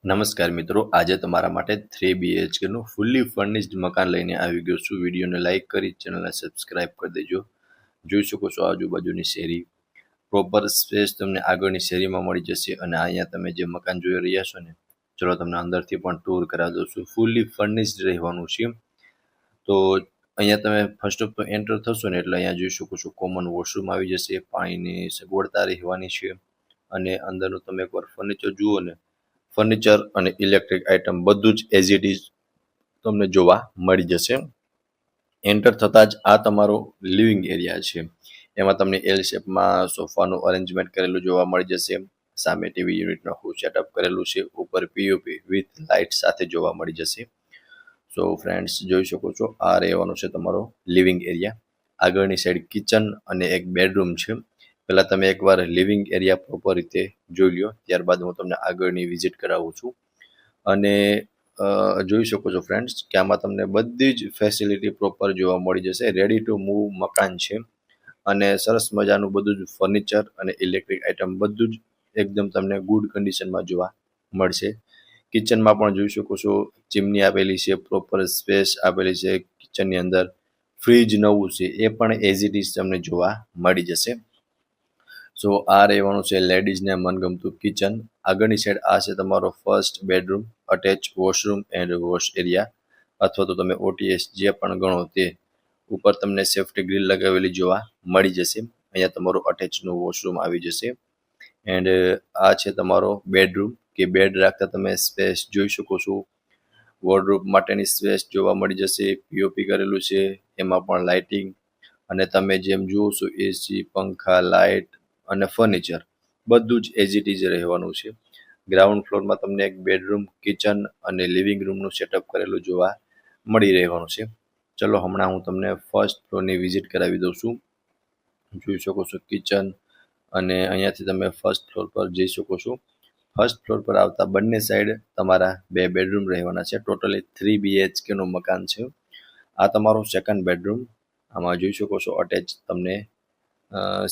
નમસ્કાર મિત્રો, આજે તમારા માટે 3 BHK નું ફૂલ્લી ફર્નિશ્ડ મકાન લઈને આવી ગયો છું। વિડીયોને લાઇક કરી ચેનલને સબસ્ક્રાઇબ કરી દેજો। જોઈ શકો છો આજુબાજુની શેરી, પ્રોપર સ્પેસ તમને આગળની શેરીમાં મળી જશે। અને અહીંયા તમે જે મકાન જોઈ રહ્યા છો ને, ચલો તમને અંદરથી પણ ટૂર કરાવી દઉં છું। ફૂલ્લી ફર્નિશ્ડ રહેવાનું છે। તો અહીંયા તમે ફર્સ્ટ ઓફ તો એન્ટર થશો ને એટલે અહીંયા જોઈ શકો છો કોમન વોશરૂમ આવી જશે, પાણીની સગવડતા રહેવાની છે। અને અંદરનું તમે એકવાર ફર્નિચર જુઓ ને, ફર્નિચર અને ઇલેક્ટ્રિક આઇટમ બધું જ એઝ ઇટ ઇઝ તમને જોવા મળી જશે। એન્ટર થતાં જ આ તમારો લિવિંગ એરિયા છે। એમાં તમને એલ શેપમાં સોફાનું અરેન્જમેન્ટ કરેલું જોવા મળી જશે। સામે ટીવી યુનિટનું આખું સેટઅપ કરેલું છે। ઉપર પીઓપી વિથ લાઇટ સાથે જોવા મળી જશે। સો ફ્રેન્ડ્સ, જોઈ શકો છો આ રહેવાનો છે તમારો લિવિંગ એરિયા। આગળની સાઈડ કિચન અને એક બેડરૂમ છે। પહેલાં તમે એકવાર લિવિંગ એરિયા પ્રોપર રીતે જોઈ લો, ત્યારબાદ હું તમને આગળની વિઝિટ કરાવું છું। અને જોઈ શકો છો ફ્રેન્ડ્સ કે આમાં તમને બધી જ ફેસિલિટી પ્રોપર જોવા મળી જશે। રેડી ટુ મૂવ મકાન છે અને સરસ મજાનું બધું જ ફર્નિચર અને ઇલેક્ટ્રિક આઇટમ બધું જ એકદમ તમને ગુડ કન્ડિશનમાં જોવા મળશે। કિચનમાં પણ જોઈ શકો છો ચીમની આપેલી છે, પ્રોપર સ્પેસ આપેલી છે। કિચનની અંદર ફ્રીજ નવું છે, એ પણ એઝ ઇટ ઇઝ તમને જોવા મળી જશે। સો આ રહેવાનું છે લેડીઝને મનગમતું કિચન। આગળની સાઈડ આ છે તમારો first bedroom, attach washroom and wash area, અથવા તો તમે OTS જે પણ ગણો તે। ઉપર તમને સેફ્ટી ગ્રીલ લગાવેલી જોવા મળી જશે। અહીંયા તમારો અટેચનું વોશરૂમ આવી જશે। એન્ડ આ છે તમારો બેડરૂમ કે બેડ રાખતા તમે સ્પેસ જોઈ શકો છો। વોર્ડરોબ માટેની સ્પેસ જોવા મળી જશે। પીઓપી કરેલું છે, એમાં પણ લાઇટિંગ અને તમે જેમ જુઓ છો એસી, પંખા, લાઇટ અને ફર્નિચર બધું જ એઝ ઇટ ઇઝ રહેવાનું છે। ગ્રાઉન્ડ ફ્લોરમાં તમને એક બેડરૂમ, કિચન અને લિવિંગ રૂમનું સેટઅપ કરેલું જોવા મળી રહેવાનું છે। ચલો હમણાં હું તમને ફર્સ્ટ ફ્લોરની વિઝિટ કરાવી દઉં છું। જોઈ શકો છો કિચન, અને અહીંયાથી તમે ફર્સ્ટ ફ્લોર પર જઈ શકો છો। ફર્સ્ટ ફ્લોર પર આવતા બંને સાઈડ તમારા 2 બેડરૂમ રહેવાના છે। ટોટલી 3 BHK નું મકાન છે। આ તમારો સેકન્ડ બેડરૂમ। આમાં જોઈ શકો છો અટેચ તમને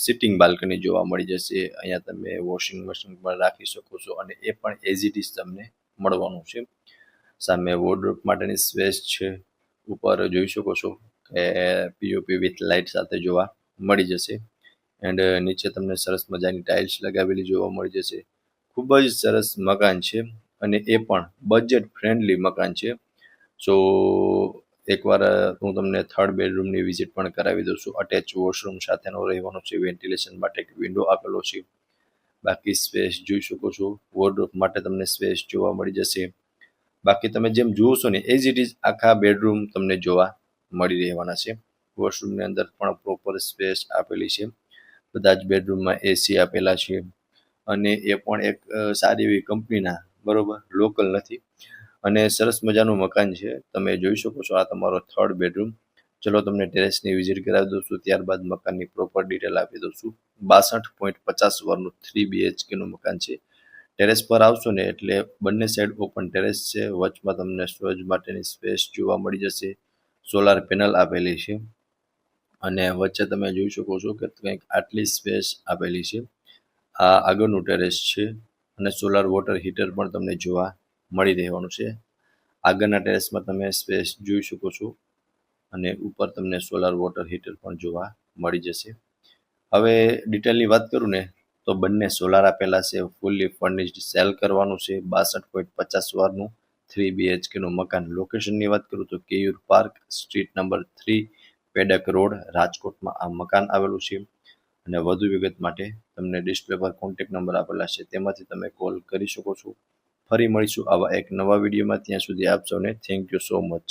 સિટિંગ બાલ્કની જોવા મળી જશે। અહીંયા તમે વોશિંગ મશીન પણ રાખી શકો છો અને એ પણ એઝ ઇટ ઇઝ તમને મળવાનું છે। સામે વોર્ડરોબ માટેની સ્પેસ છે। ઉપર જોઈ શકો છો કે પીઓપી વિથ લાઇટ સાથે જોવા મળી જશે। એન્ડ નીચે તમને સરસ મજાની ટાઇલ્સ લગાવેલી જોવા મળી જશે। ખૂબ જ સરસ મકાન છે અને એ પણ બજેટ ફ્રેન્ડલી મકાન છે। સો એકવાર હું તમને થર્ડ બેડરૂમની વિઝિટ પણ કરાવી દઉં છું। અટેચ વોશરૂમ સાથેનો રહેવાનો છે। વેન્ટિલેશન માટે એક વિન્ડો આપેલો છે। બાકી સ્પેસ જોઈ શકો છો, વોર્ડરોબ માટે તમને સ્પેસ જોવા મળી જશે। બાકી તમે જેમ જુઓ છો ને એઝ ઇટ ઇઝ આખા બેડરૂમ તમને જોવા મળી રહેવાના છે। વોશરૂમની અંદર પણ પ્રોપર સ્પેસ આપેલી છે। બધા જ બેડરૂમમાં એસી આપેલા છે અને એ પણ એક સારી એવી કંપનીના, બરોબર, લોકલ નથી। અને સરસ મજાનું મકાન છે। તમે જોઈ શકો છો આ તમારો થર્ડ બેડરૂમ। ચલો તમને ટેરેસની વિઝિટ કરાવી દઉં છું, ત્યારબાદ મકાનની પ્રોપર ડિટેલ આપી દઉં છું। 62.50 સ્ક્વેરનું 3 BHK નું મકાન છે। ટેરેસ પર આવશો ને એટલે બંને સાઈડ ઓપન ટેરેસ છે। વચમાં તમને સ્ટોરેજ માટેની સ્પેસ જોવા મળી જશે। સોલાર પેનલ આપેલી છે અને વચ્ચે તમે જોઈ શકો છો કે કંઈક આટલી સ્પેસ આપેલી છે। આ આગળનું ટેરેસ છે અને સોલાર વોટર હીટર પણ તમને જોવા મળી રહેવાનું છે। આગળના ટેરેસમાં તમે સ્પેસ જોઈ શકો છો અને ઉપર તમને સોલાર વોટર હીટર પણ જોવા મળી જશે। હવે ડિટેલની વાત કરું ને તો બંને સોલાર આપેલા છે। ફૂલ્લી ફર્નિશ્ડ સેલ કરવાનું છે। 62.50 વારનું 3 BHK નું મકાન। લોકેશનની વાત કરું તો Keyur park, street number 3, Pedak road, રાજકોટમાં આ મકાન આવેલું છે। અને વધુ વિગત માટે તમને ડિસ્પ્લે પર કોન્ટેક્ટ નંબર આપેલા છે, તેમાંથી તમે કોલ કરી શકો છો। ફરી મળીશું આવા એક નવા વિડીયોમાં। ત્યાં સુધી આપ સૌને થેન્ક યુ સો મચ।